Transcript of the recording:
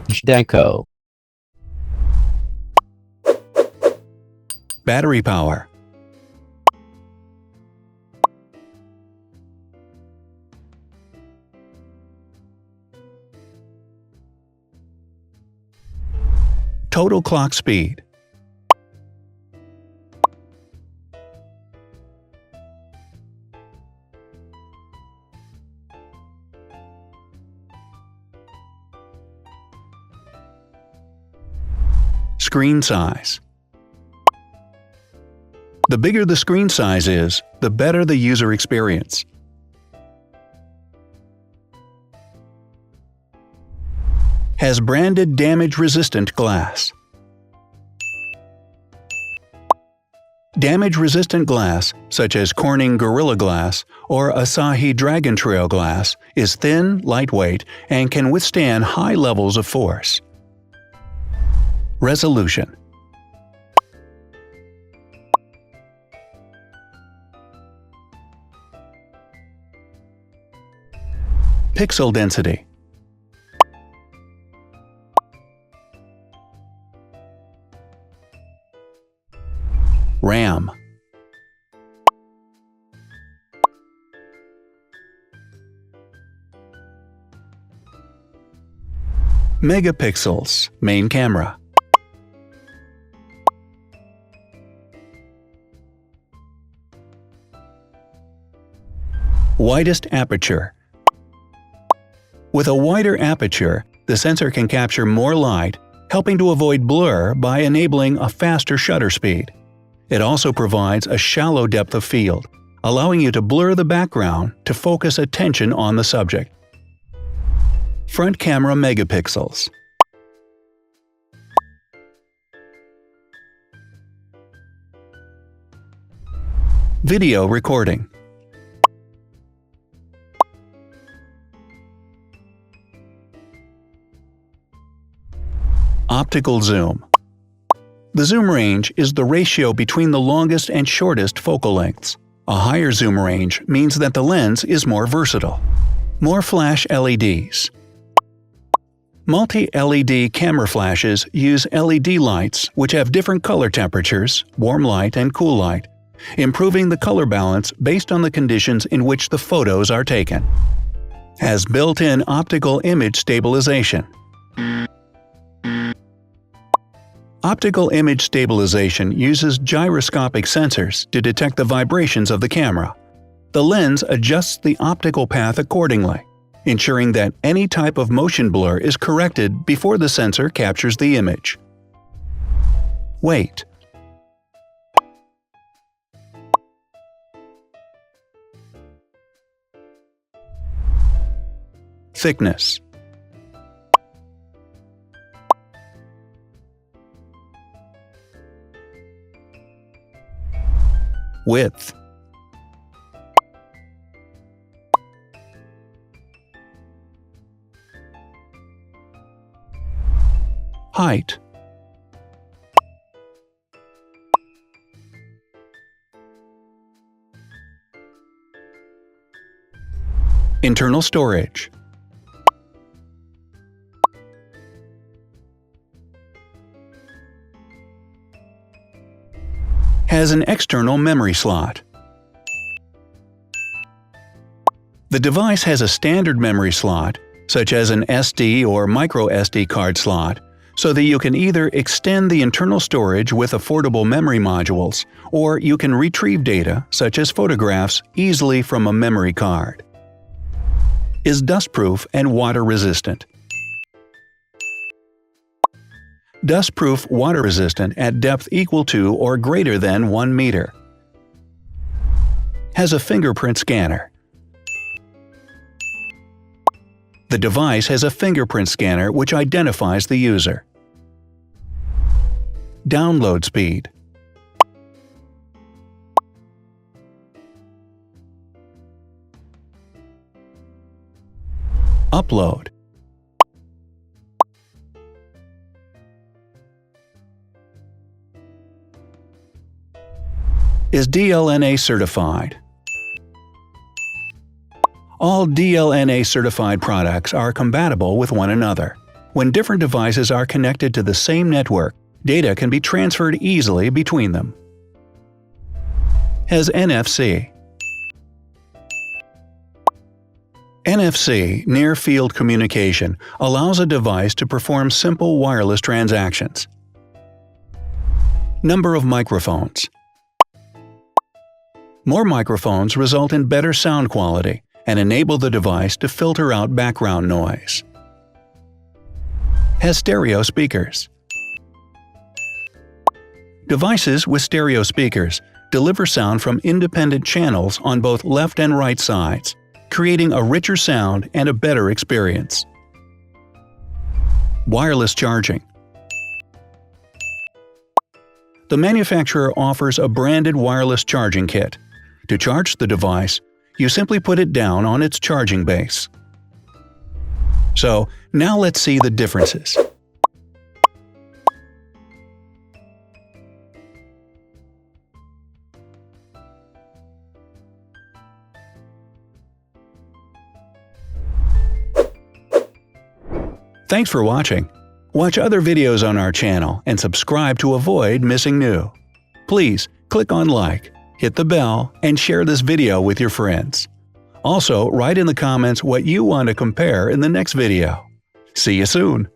Deco. Battery power. Total clock speed. Screen size. The bigger the screen size is, the better the user experience. Has branded damage-resistant glass. Damage-resistant glass, such as Corning Gorilla Glass or Asahi Dragon Trail glass, is thin, lightweight, and can withstand high levels of force. Resolution. Pixel density. RAM. Megapixels, main camera. Widest aperture. With a wider aperture, the sensor can capture more light, helping to avoid blur by enabling a faster shutter speed. It also provides a shallow depth of field, allowing you to blur the background to focus attention on the subject. Front camera megapixels. Video recording. Optical zoom. The zoom range is the ratio between the longest and shortest focal lengths. A higher zoom range means that the lens is more versatile. More flash LEDs. Multi-LED camera flashes use LED lights which have different color temperatures, warm light and cool light, improving the color balance based on the conditions in which the photos are taken. Has built-in optical image stabilization. Optical image stabilization uses gyroscopic sensors to detect the vibrations of the camera. The lens adjusts the optical path accordingly, ensuring that any type of motion blur is corrected before the sensor captures the image. Weight. Thickness. Width. Height. Internal storage. Has an external memory slot. The device has a standard memory slot, such as an SD or micro SD card slot, so that you can either extend the internal storage with affordable memory modules, or you can retrieve data, such as photographs, easily from a memory card. Is dustproof and water-resistant. Dustproof water-resistant at depth equal to or greater than 1 meter. Has a fingerprint scanner. The device has a fingerprint scanner which identifies the user. Download speed. Upload. Is DLNA certified. All DLNA certified products are compatible with one another, When different devices are connected to the same network, data can be transferred easily between them. Has NFC. NFC, Near Field Communication, allows a device to perform simple wireless transactions. Number of microphones. More microphones result in better sound quality and enable the device to filter out background noise. Has stereo speakers. Devices with stereo speakers deliver sound from independent channels on both left and right sides, creating a richer sound and a better experience. Wireless charging. The manufacturer offers a branded wireless charging kit. To charge the device, you simply put it down on its charging base. So, now let's see the differences. Thanks for watching. Watch other videos on our channel and subscribe to avoid missing new. Please click on like, hit the bell, and share this video with your friends. Also, write in the comments what you want to compare in the next video. See you soon!